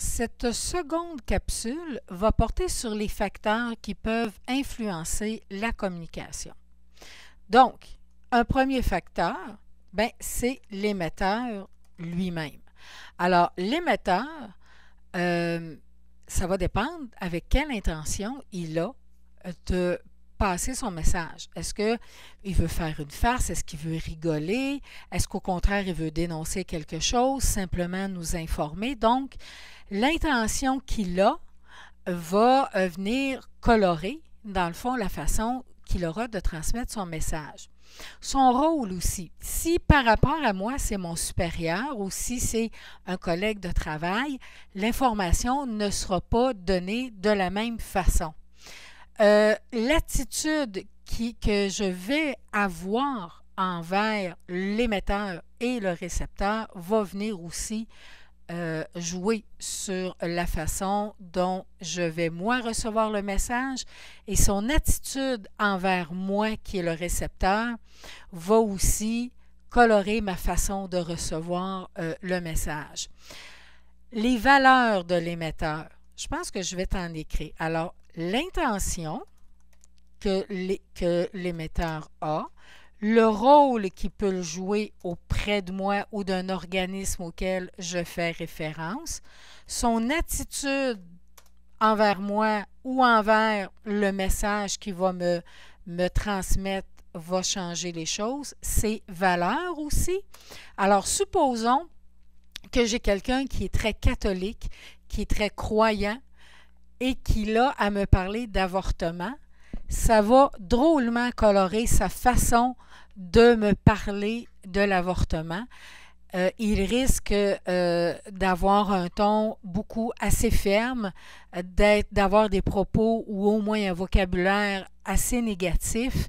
Cette seconde capsule va porter sur les facteurs qui peuvent influencer la communication. Donc, un premier facteur, ben, c'est l'émetteur lui-même. Alors, l'émetteur, ça va dépendre avec quelle intention il a de passer son message. Est-ce qu'il veut faire une farce? Est-ce qu'il veut rigoler? Est-ce qu'au contraire, il veut dénoncer quelque chose, simplement nous informer? Donc, l'intention qu'il a va venir colorer, dans le fond, la façon qu'il aura de transmettre son message. Son rôle aussi, si par rapport à moi, c'est mon supérieur ou si c'est un collègue de travail, l'information ne sera pas donnée de la même façon. L'attitude que je vais avoir envers l'émetteur et le récepteur va venir aussi jouer sur la façon dont je vais moi recevoir le message et son attitude envers moi qui est le récepteur va aussi colorer ma façon de recevoir le message. Les valeurs de l'émetteur, je pense que je vais t'en écrire. Alors, l'intention que l'émetteur a, le rôle qu'il peut jouer auprès de moi ou d'un organisme auquel je fais référence, son attitude envers moi ou envers le message qu'il va me transmettre va changer les choses, ses valeurs aussi. Alors, supposons que j'ai quelqu'un qui est très catholique, qui est très croyant et qui a à me parler d'avortement, ça va drôlement colorer sa façon de me parler de l'avortement. Il risque d'avoir un ton assez ferme, d'avoir des propos ou au moins un vocabulaire assez négatif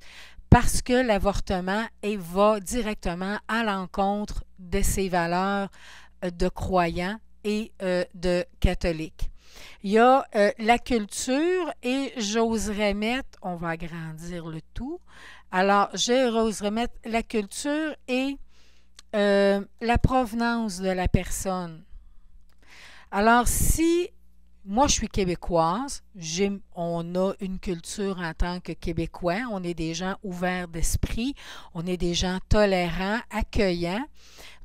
parce que l'avortement va directement à l'encontre de ses valeurs de croyants et de catholiques. Il y a la culture et j'oserais mettre, on va agrandir le tout, alors j'oserais mettre la culture et la provenance de la personne. Alors si moi je suis québécoise, on a une culture en tant que Québécois, on est des gens ouverts d'esprit, on est des gens tolérants, accueillants,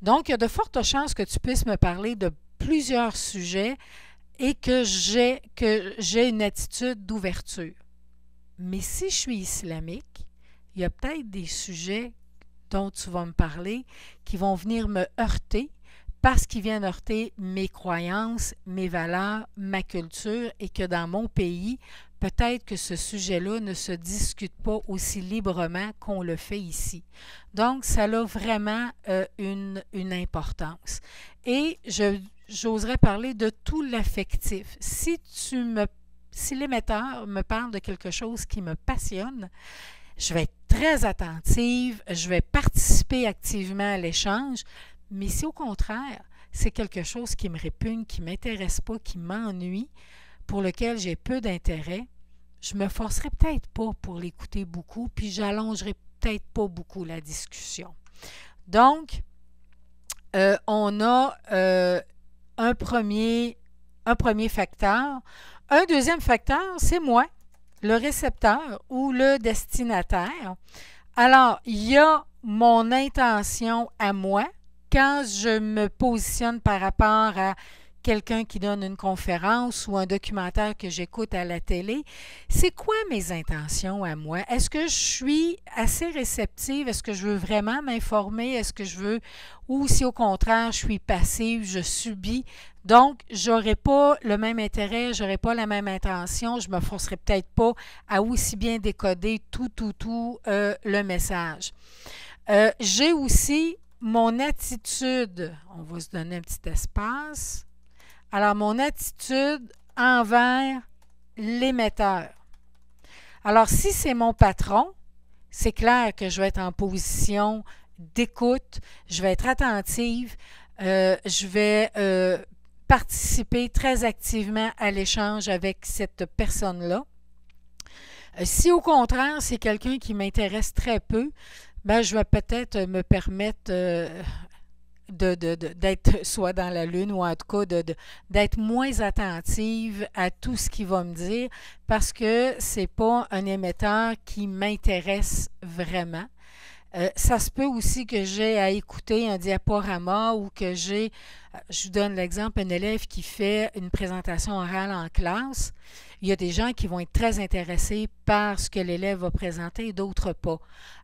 donc il y a de fortes chances que tu puisses me parler de plusieurs sujets et que j'ai une attitude d'ouverture. Mais si je suis islamique, il y a peut-être des sujets dont tu vas me parler qui vont venir me heurter parce qu'ils viennent heurter mes croyances, mes valeurs, ma culture et que dans mon pays, peut-être que ce sujet-là ne se discute pas aussi librement qu'on le fait ici. Donc, ça a vraiment une importance. Et j'oserais parler de tout l'affectif. Si l'émetteur me parle de quelque chose qui me passionne, je vais être très attentive, je vais participer activement à l'échange, mais si au contraire, c'est quelque chose qui me répugne, qui ne m'intéresse pas, qui m'ennuie, pour lequel j'ai peu d'intérêt, je ne me forcerai peut-être pas pour l'écouter beaucoup, puis j'allongerai peut-être pas beaucoup la discussion. Donc, on a un premier facteur. Un deuxième facteur, c'est moi, le récepteur ou le destinataire. Alors, il y a mon intention à moi quand je me positionne par rapport à quelqu'un qui donne une conférence ou un documentaire que j'écoute à la télé. C'est quoi mes intentions à moi? Est-ce que je suis assez réceptive? Est-ce que je veux vraiment m'informer? Est-ce que je veux, ou si au contraire, je suis passive, je subis? Donc, je n'aurai pas le même intérêt, je n'aurai pas la même intention, je ne me forcerai peut-être pas à aussi bien décoder tout le message. J'ai aussi mon attitude, on va se donner un petit espace. Alors, mon attitude envers l'émetteur. Alors, si c'est mon patron, c'est clair que je vais être en position d'écoute, je vais être attentive, je vais participer très activement à l'échange avec cette personne-là. Si au contraire, c'est quelqu'un qui m'intéresse très peu, ben, je vais peut-être me permettre d'être soit dans la lune ou en tout cas d'être moins attentive à tout ce qu'il va me dire parce que c'est pas un émetteur qui m'intéresse vraiment. Ça se peut aussi que j'ai à écouter un diaporama ou que je vous donne l'exemple, un élève qui fait une présentation orale en classe. Il y a des gens qui vont être très intéressés par ce que l'élève va présenter et d'autres pas.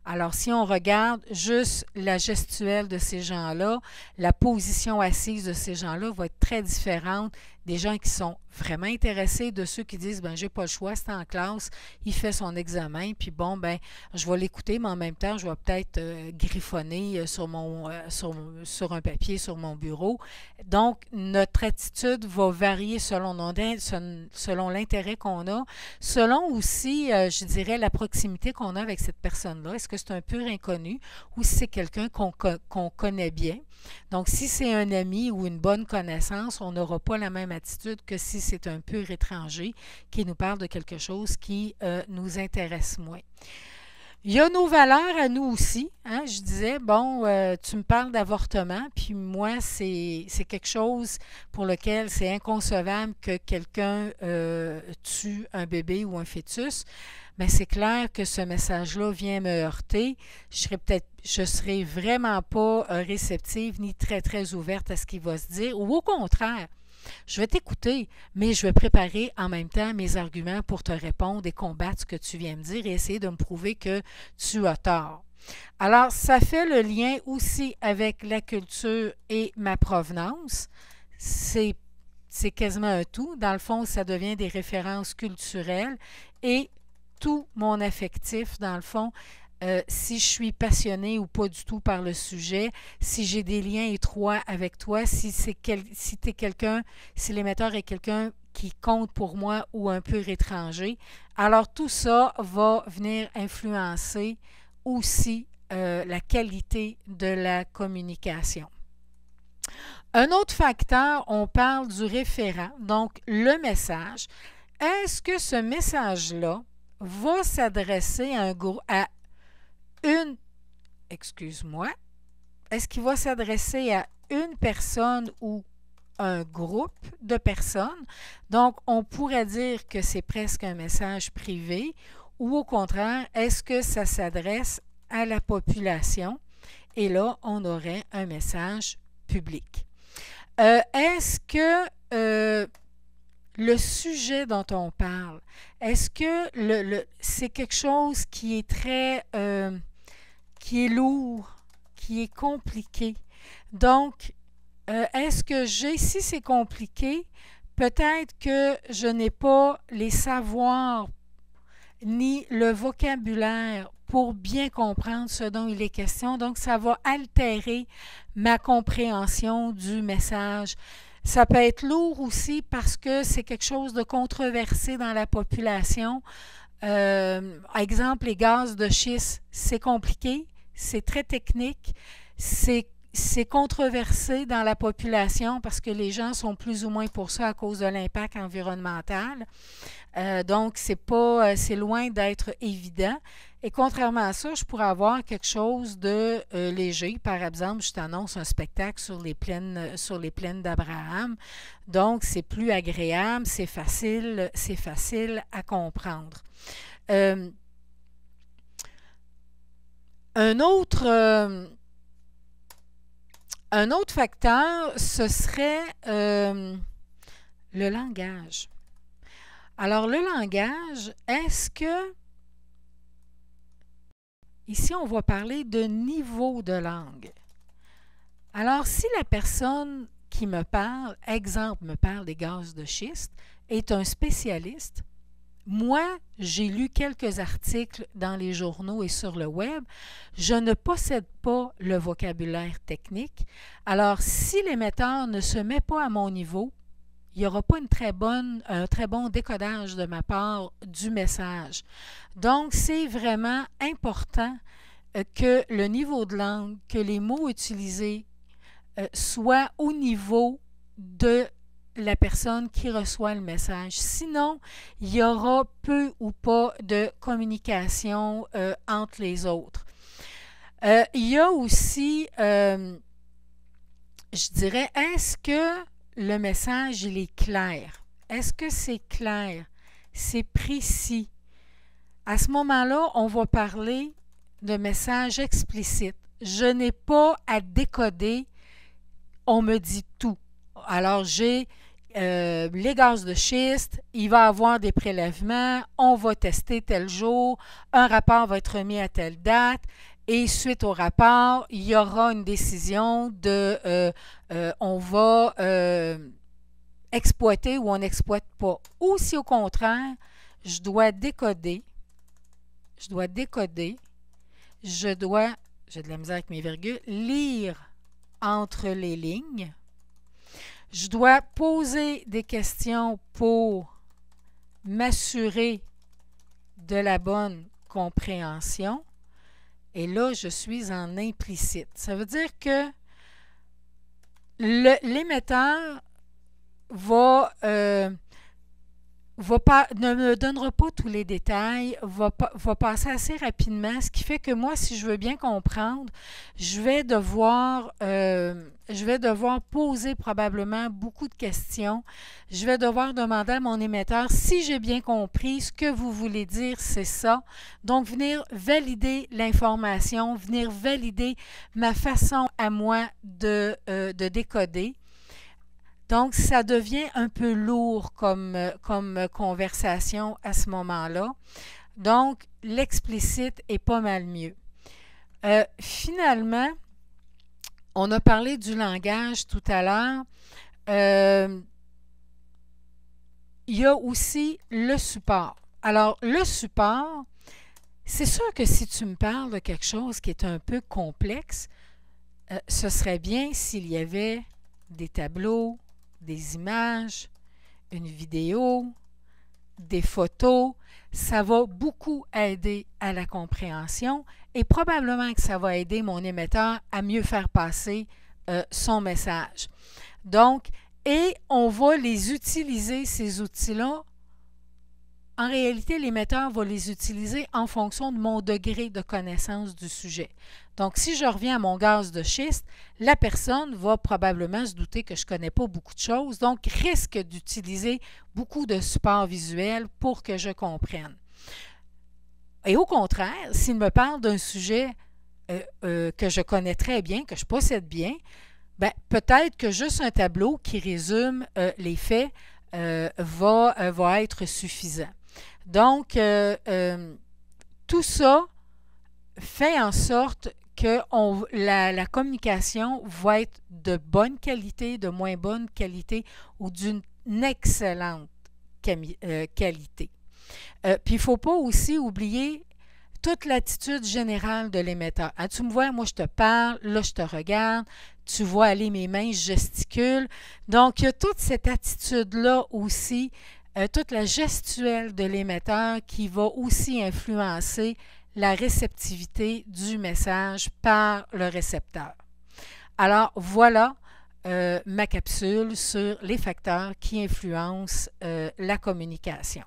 Alors, si on regarde juste la gestuelle de ces gens-là, la position assise de ces gens-là va être très différente des gens qui sont vraiment intéressés de ceux qui disent, ben j'ai pas le choix, c'est en classe, il fait son examen, puis bon, ben je vais l'écouter, mais en même temps, je vais peut-être griffonner sur un papier sur mon bureau. Donc, notre attitude va varier selon l'intérêt qu'on a, selon aussi, je dirais, la proximité qu'on a avec cette personne-là. Est-ce que c'est un pur inconnu ou si c'est quelqu'un qu'on connaît bien? Donc, si c'est un ami ou une bonne connaissance, on n'aura pas la même attitude que si c'est un pur étranger qui nous parle de quelque chose qui nous intéresse moins. Il y a nos valeurs à nous aussi. Hein? Je disais, bon, tu me parles d'avortement, puis moi, c'est quelque chose pour lequel c'est inconcevable que quelqu'un tue un bébé ou un fœtus. Mais c'est clair que ce message-là vient me heurter. Je serai vraiment pas réceptive ni très, très ouverte à ce qui va se dire. Ou au contraire, je vais t'écouter, mais je vais préparer en même temps mes arguments pour te répondre et combattre ce que tu viens me dire et essayer de me prouver que tu as tort. Alors, ça fait le lien aussi avec la culture et ma provenance. C'est quasiment un tout. Dans le fond, ça devient des références culturelles et tout mon affectif, dans le fond, si je suis passionnée ou pas du tout par le sujet, si j'ai des liens étroits avec toi, si t'es quelqu'un, si l'émetteur est quelqu'un qui compte pour moi ou un peu étranger, alors tout ça va venir influencer aussi la qualité de la communication. Un autre facteur, on parle du référent, donc le message. Est-ce que ce message-là va s'adresser à une, excuse-moi, est-ce qu'il va s'adresser à une personne ou un groupe de personnes? Donc, on pourrait dire que c'est presque un message privé ou au contraire, est-ce que ça s'adresse à la population? Et là, on aurait un message public. Est-ce que le sujet dont on parle, est-ce que c'est quelque chose qui est qui est lourd, qui est compliqué? Donc, est-ce que si c'est compliqué, peut-être que je n'ai pas les savoirs ni le vocabulaire pour bien comprendre ce dont il est question. Donc, ça va altérer ma compréhension du message. Ça peut être lourd aussi parce que c'est quelque chose de controversé dans la population. Exemple, les gaz de schiste, c'est compliqué, c'est très technique, c'est controversé dans la population parce que les gens sont plus ou moins pour ça à cause de l'impact environnemental. Donc, c'est loin d'être évident. Et contrairement à ça, je pourrais avoir quelque chose de léger. Par exemple, je t'annonce un spectacle sur les plaines d'Abraham. Donc, c'est plus agréable, c'est facile à comprendre. Un autre facteur, ce serait le langage. Alors, le langage, est-ce que, ici, on va parler de niveau de langue. Alors, si la personne qui me parle, exemple, me parle des gaz de schiste, est un spécialiste, moi, j'ai lu quelques articles dans les journaux et sur le web. Je ne possède pas le vocabulaire technique. Alors, si l'émetteur ne se met pas à mon niveau, il n'y aura pas un très bon décodage de ma part du message. Donc, c'est vraiment important que le niveau de langue, que les mots utilisés soient au niveau de la personne qui reçoit le message. Sinon, il y aura peu ou pas de communication entre les autres. Il y a aussi je dirais, est-ce que le message, il est clair? Est-ce que c'est clair? C'est précis? À ce moment-là, on va parler de message explicite. Je n'ai pas à décoder, on me dit tout. Alors, j'ai les gaz de schiste, il va y avoir des prélèvements, on va tester tel jour, un rapport va être remis à telle date, et suite au rapport, il y aura une décision de on va exploiter ou on n'exploite pas. Ou si au contraire, je dois décoder, je dois décoder, je dois, j'ai de la misère avec mes virgules, lire entre les lignes. Je dois poser des questions pour m'assurer de la bonne compréhension. Et là, je suis en implicite. Ça veut dire que l'émetteur ne me donnera pas tous les détails, va passer assez rapidement, ce qui fait que moi, si je veux bien comprendre, je vais devoir poser probablement beaucoup de questions. Je vais devoir demander à mon émetteur si j'ai bien compris ce que vous voulez dire, c'est ça. Donc, venir valider l'information, venir valider ma façon à moi de décoder. Donc, ça devient un peu lourd comme conversation à ce moment-là. Donc, l'explicite est pas mal mieux. Finalement, on a parlé du langage tout à l'heure. Il y a aussi le support. Alors, le support, c'est sûr que si tu me parles de quelque chose qui est un peu complexe, ce serait bien s'il y avait des tableaux, des images, une vidéo, des photos. Ça va beaucoup aider à la compréhension et probablement que ça va aider mon émetteur à mieux faire passer son message. Donc, et on va les utiliser, ces outils-là. En réalité, l'émetteur va les utiliser en fonction de mon degré de connaissance du sujet. Donc, si je reviens à mon gaz de schiste, la personne va probablement se douter que je ne connais pas beaucoup de choses, donc risque d'utiliser beaucoup de supports visuels pour que je comprenne. Et au contraire, s'il me parle d'un sujet que je connais très bien, que je possède bien, ben, peut-être que juste un tableau qui résume les faits va être suffisant. Donc, tout ça fait en sorte que la communication va être de bonne qualité, de moins bonne qualité ou d'une excellente qualité. Puis, il ne faut pas aussi oublier toute l'attitude générale de l'émetteur. Ah, tu me vois, moi je te parle, là je te regarde, tu vois aller mes mains, je gesticule. Donc, il y a toute cette attitude-là aussi, toute la gestuelle de l'émetteur qui va aussi influencer la réceptivité du message par le récepteur. Alors, voilà ma capsule sur les facteurs qui influencent la communication.